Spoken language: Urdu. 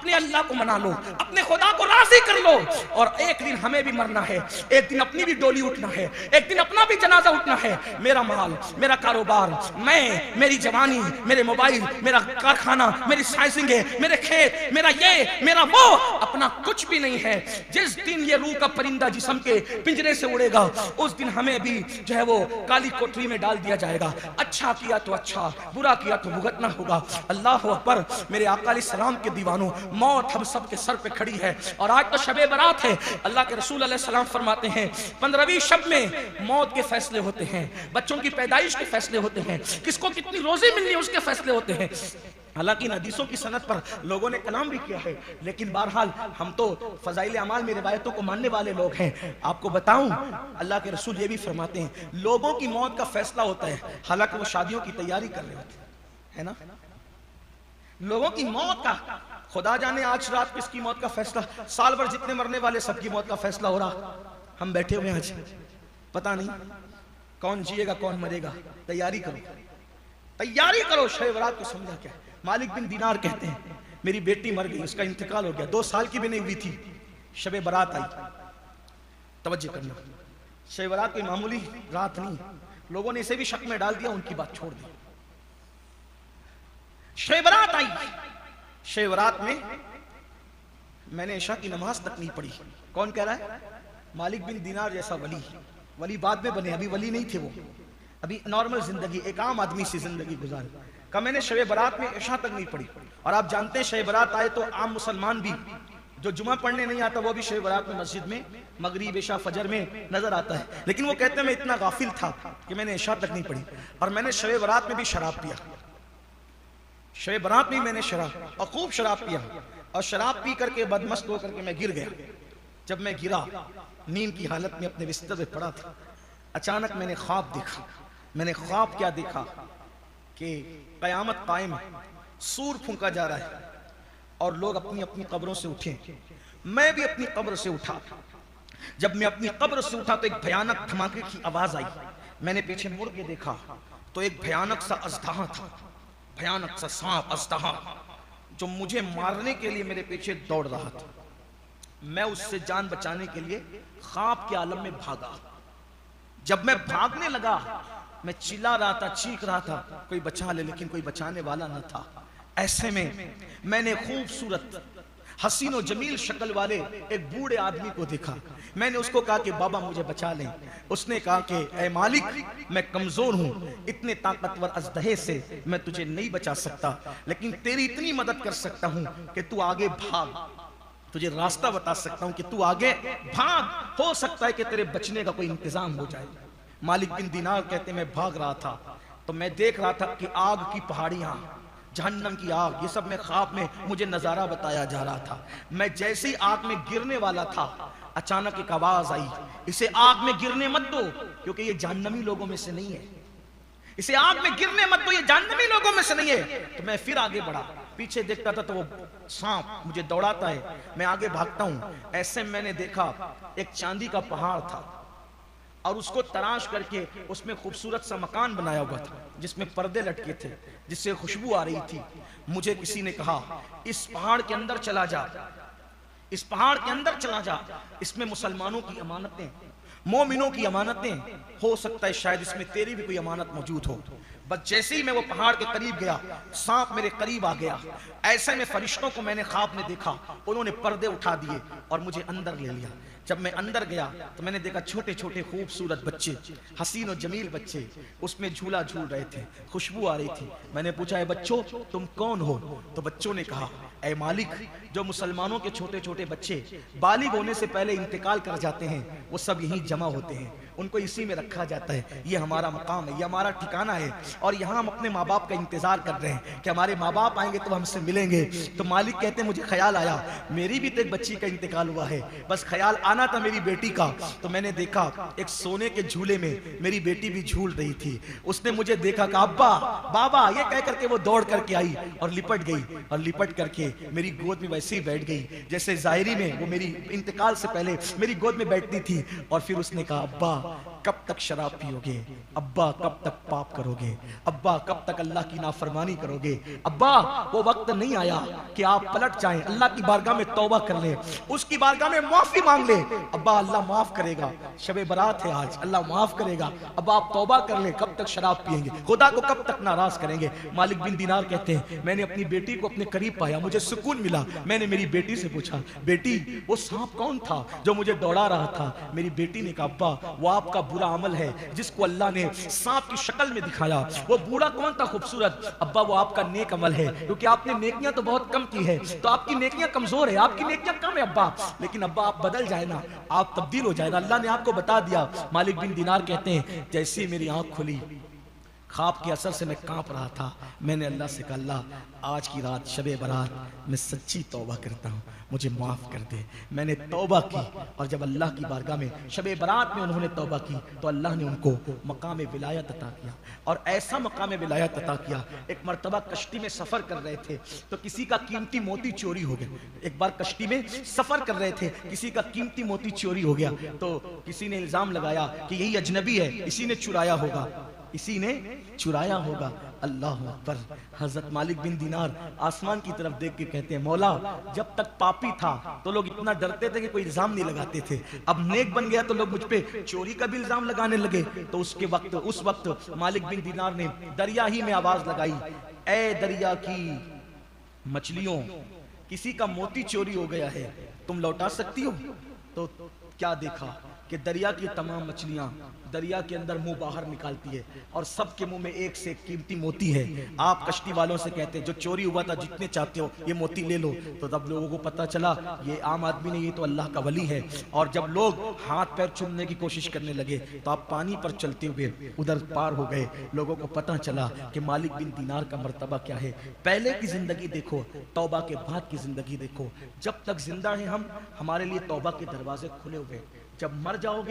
اپنے اللہ کو منا لو، اپنے خدا کو راضی کر لو، اور ایک دن ہمیں بھی مرنا ہے، ایک دن اپنی بھی ڈولی اٹھنا ہے، ایک دن اپنا بھی جنازہ اٹھنا ہے۔ میرا مال، میرا کاروبار، میری جوانی، میرے موبائل، میرا کارخانہ، میری سائنسنگ ہے، میرے کھیت، میرا یہ، میرا وہ، اپنا کچھ بھی نہیں ہے۔ جس دن یہ روح کا پرندہ جسم کے پنجرے سے اڑے گا، اس دن ہمیں بھی جو ہے وہ کالی کوٹری میں ڈال دیا جائے گا۔ اچھا کیا تو اچھا، برا کیا تو بھگتنا ہوگا۔ اللہ اکبر۔ میرے آقا علیہ السلام کے دیوانوں، موت ہم سب کے سر پہ کھڑی ہے، اور آج تو شب برات ہے۔ اللہ کے رسول علیہ السلام فرماتے ہیں 15ویں شب میں موت کے فیصلے ہوتے ہیں، بچوں کی پیدائش کے فیصلے ہوتے ہیں، کس کو کتنی روزی ملنی ہے اس کے فیصلے ہوتے ہیں۔ حالانکہ ان حدیثوں کی سند پر لوگوں نے کلام بھی کیا ہے، لیکن بہرحال ہم تو فضائل اعمال میں روایتوں کو ماننے والے لوگ ہیں۔ آپ کو بتاؤں، اللہ کے رسول یہ بھی فرماتے ہیں لوگوں کی موت کا فیصلہ ہوتا ہے، حالانکہ وہ شادیوں کی تیاری کر رہے ہوتے ہیں، ہے نا؟ لوگوں کی موت کا خدا جانے آج رات کس کی موت کا فیصلہ، سال بھر جتنے مرنے والے سب کی موت کا فیصلہ ہو رہا، ہم بیٹھے ہوئے ہیں آج، پتہ نہیں کون جیے گا کون مرے گا۔ تیاری کرو، تیاری کرو۔ شب برات کو سمجھا کیا؟ مالک بن دینار کہتے ہیں میری بیٹی مر گئی، اس کا انتقال ہو گیا، 2 سال کی بھی نہیں ہوئی تھی، شب برات آئی۔ توجہ کرنا، شب برات کوئی معمولی رات نہیں، لوگوں نے اسے بھی شک میں ڈال دیا، ان کی بات چھوڑ دی۔ شب برات آئی، شب برات میں نے عشاء کی نماز تک نہیں پڑھی۔ کون کہہ رہا ہے؟ مالک بن دینار جیسا ولی بعد میں بنے، ابھی ولی نہیں تھے، وہ ابھی نارمل زندگی، ایک عام آدمی سی زندگی گزاری۔ کہ میں نے شب برات میں عشاء تک نہیں پڑھی، اور آپ جانتے ہیں شب برات آئے تو عام مسلمان بھی جو جمعہ پڑھنے نہیں آتا وہ بھی شب برات میں مسجد میں مغرب عشاء فجر میں نظر آتا ہے، لیکن وہ کہتے ہیں میں اتنا غافل تھا کہ میں نے عشاء تک نہیں پڑھی، اور میں نے شب برات میں بھی شراب پیا، شب برات میں نے شراب اور خوب شراب پیا، اور شراب پی کر کے بدمست ہو کر کے میں گر گیا۔ جب میں گرا نیند کی حالت میں اپنے بستر پہ پڑا تھا، اچانک میں نے خواب دیکھا۔ میں نے خواب کیا دیکھا کہ قیامت قائم ہے، سور پھونکا جا رہا ہے، اور لوگ اپنی اپنی قبروں سے اٹھیں، میں بھی اپنی قبر سے اٹھا۔ جب میں اپنی قبر سے اٹھا تو ایک بھیانک دھماکے کی آواز آئی، میں نے پیچھے مڑ کے دیکھا تو ایک بھیانک سا اژدہا تھا، بھیانک سا سانپ اژدہا جو مجھے مارنے کے لیے میرے پیچھے دوڑ رہا تھا۔ میں اس سے جان بچانے کے لیے خواب کے عالم میں بھاگا۔ جب میں بھاگنے لگا میں چلا رہا تھا، چیخ رہا تھا کوئی بچا لے، لیکن کوئی بچانے والا نہ تھا۔ ایسے میں نے خوبصورت حسین و جمیل شکل والے ایک بوڑھے آدمی کو دیکھا۔ میں نے اس کو کہا کہ بابا مجھے بچا لیں۔ اس نے کہا کہ اے مالک میں کمزور ہوں، اتنے طاقتور اژدہے سے میں تجھے نہیں بچا سکتا، لیکن تیری اتنی مدد کر سکتا ہوں کہ تو آگے بھاگ، تجھے راستہ بتا سکتا ہوں کہ تو آگے بھاگ، ہو سکتا ہے کہ تیرے بچنے کا کوئی انتظام ہو جائے۔ مالک بن دینار کہتے میں بھاگ رہا تھا تو میں دیکھ رہا تھا کہ آگ کی پہاڑیاں، جہنم کی آگ، یہ سب میں خواب میں مجھے نظارہ بتایا جا رہا تھا۔ میں جیسے ہی آگ میں گرنے والا تھا اچانک ایک آواز آئی، اسے آگ میں گرنے مت دو کیونکہ یہ جہنمی لوگوں میں سے نہیں ہے، اسے آگ میں گرنے مت دو، یہ جہنمی لوگوں میں سے نہیں ہے۔ تو میں پھر آگے بڑھا، پیچھے دیکھتا تھا تو وہ سانپ مجھے دوڑاتا ہے، میں آگے بھاگتا ہوں۔ ایسے میں نے دیکھا ایک چاندی کا پہاڑ تھا، اور اس کو تراش کر کے اس میں خوبصورت سا مکان بنایا ہوا تھا جس میں پردے لٹکے تھے، جس سے خوشبو آ رہی تھی۔ مجھے کسی نے کہا اس پہاڑ کے اندر چلا جا، اس پہاڑ کے اندر چلا جا، اس میں مسلمانوں کی امانتیں، مومنوں کی امانتیں، ہو سکتا ہے شاید اس میں تیری بھی کوئی امانت موجود ہو۔ بس جیسے ہی میں وہ پہاڑ کے قریب گیا سانپ میرے قریب آ گیا۔ ایسے میں فرشتوں کو میں نے خواب میں دیکھا، انہوں نے پردے اٹھا دیے اور مجھے اندر لے لیا۔ جب میں اندر گیا تو میں نے دیکھا چھوٹے چھوٹے خوبصورت بچے، حسین و جمیل بچے اس میں جھولا جھول رہے تھے، خوشبو آ رہی تھی۔ میں نے پوچھا اے بچوں تم کون ہو؟ تو بچوں نے کہا اے مالک جو مسلمانوں کے چھوٹے چھوٹے بچے بالغ ہونے سے پہلے انتقال کر جاتے ہیں وہ سب یہیں جمع ہوتے ہیں، ان کو اسی میں رکھا جاتا ہے، یہ ہمارا مقام ہے، یہ ہمارا ٹھکانہ ہے، اور یہاں ہم اپنے ماں باپ کا انتظار کر رہے ہیں کہ ہمارے ماں باپ آئیں گے تو ہم سے ملیں گے۔ تو مالک کہتے ہیں مجھے خیال آیا میری بھی تو ایک بچی کا انتقال ہوا ہے، بس خیال آنا تھا میری بیٹی کا۔ تو میں نے دیکھا ایک سونے کے جھولے میں میری بیٹی بھی جھول رہی تھی، اس نے مجھے دیکھا کہ ابا بابا یہ کہہ کر کے وہ دوڑ کر کے آئی اور لپٹ گئی، اور لپٹ کر کے میری گود میں ویسے ہی بیٹھ گئی جیسے ظاہری میں وہ میری انتقال سے پہلے میری گود میں بیٹھتی تھی، اور پھر اس نے کہا ابا کب تک شراب پیو گے؟ ابا کب تک پاپ کرو گے؟ ابا کب تک اللہ کی نافرمانی کرو گے؟ ابا وہ وقت نہیں آیا کہ آپ پلٹ جائیں، اللہ کی بارگاہ میں توبہ کر لیں، اس کی بارگاہ میں معافی مانگ لیں؟ ابا اللہ معاف کرے گا، شب برات ہے آج، اللہ معاف کرے گا، اب آپ توبہ کر لیں۔ کب تک شراب پیئیں گے؟ خدا کو کب تک ناراض کریں گے؟ مالک بن دینار کہتے ہیں میں نے اپنی بیٹی کو اپنے قریب پایا، مجھے سکون ملا۔ میں نے میری بیٹی سے پوچھا بیٹی وہ سانپ کون تھا جو مجھے دوڑا رہا تھا؟ میری بیٹی نے کہا ابا وہ آپ کا برا عمل ہے جس کو اللہ نے سانپ کی شکل میں دکھایا۔ وہ بوڑھا کون تھا خوبصورت؟ ابا وہ آپ کا نیک عمل ہے، کیونکہ آپ نے نیکیاں تو بہت کم کی ہے، تو آپ کی نیکیاں کمزور ہے، آپ کی نیکیاں کم ہے ابا، لیکن ابا آپ بدل جائے نا، آپ تبدیل ہو جائے نا، اللہ نے آپ کو بتا دیا۔ مالک بن دینار کہتے ہیں جیسے میری آنکھ کھلی، خواب کے اثر سے میں کانپ رہا تھا، میں نے اللہ سے کہا اللہ آج کی رات شب برات میں سچی توبہ کرتا ہوں، مجھے معاف کر دے۔ میں نے توبہ کی، اور جب اللہ کی بارگاہ میں شب برات میں انہوں نے توبہ کی تو اللہ نے ان کو مقام ولایت عطا کیا، اور ایسا مقام ولایت عطا کیا۔ ایک مرتبہ کشتی میں سفر کر رہے تھے تو کسی کا قیمتی موتی چوری ہو گیا۔ ایک بار کشتی میں سفر کر رہے تھے، کسی کا قیمتی موتی چوری ہو گیا، تو کسی نے الزام لگایا کہ یہی اجنبی ہے، اسی نے چرایا ہوگا، اسی نے چرایا ہوگا۔ اللہ اکبر۔ حضرت مالک بن دینار آسمان کی طرف دیکھ کے کہتے ہیں مولا جب تک پاپی تھا تو لوگ اتنا ڈرتے تھے کہ کوئی الزام نہیں لگاتے تھے، اب نیک بن گیا تو لوگ مجھ پہ چوری کا بھی الزام لگانے لگے۔ تو اس وقت مالک بن دینار نے دریا ہی میں آواز لگائی، اے دریا کی مچھلیوں کسی کا موتی چوری ہو گیا ہے، تم لوٹا سکتی ہو؟ تو کیا دیکھا کہ دریا کی تمام مچھلیاں دریا کے اندر منہ باہر نکالتی ہے، اور سب کے منہ میں ایک سے ایک قیمتی موتی ہے۔ آپ کشتی والوں سے کہتے ہیں جو چوری ہوا تھا جتنے چاہتے ہو یہ موتی لے لو۔ تو تب لوگوں کو پتا چلا یہ عام آدمی نہیں، یہ تو اللہ کا ولی ہے، اور جب لوگ ہاتھ پیر چومنے کی کوشش کرنے لگے تو آپ پانی پر چلتے ہوئے ادھر پار ہو گئے۔ لوگوں کو پتا چلا کہ مالک بن دینار کا مرتبہ کیا ہے۔ پہلے کی زندگی دیکھو، توبہ کے بعد کی زندگی دیکھو۔ جب تک زندہ ہیں ہم، ہمارے لیے توبہ کے دروازے کھلے ہوئے، جب مر جاؤ گے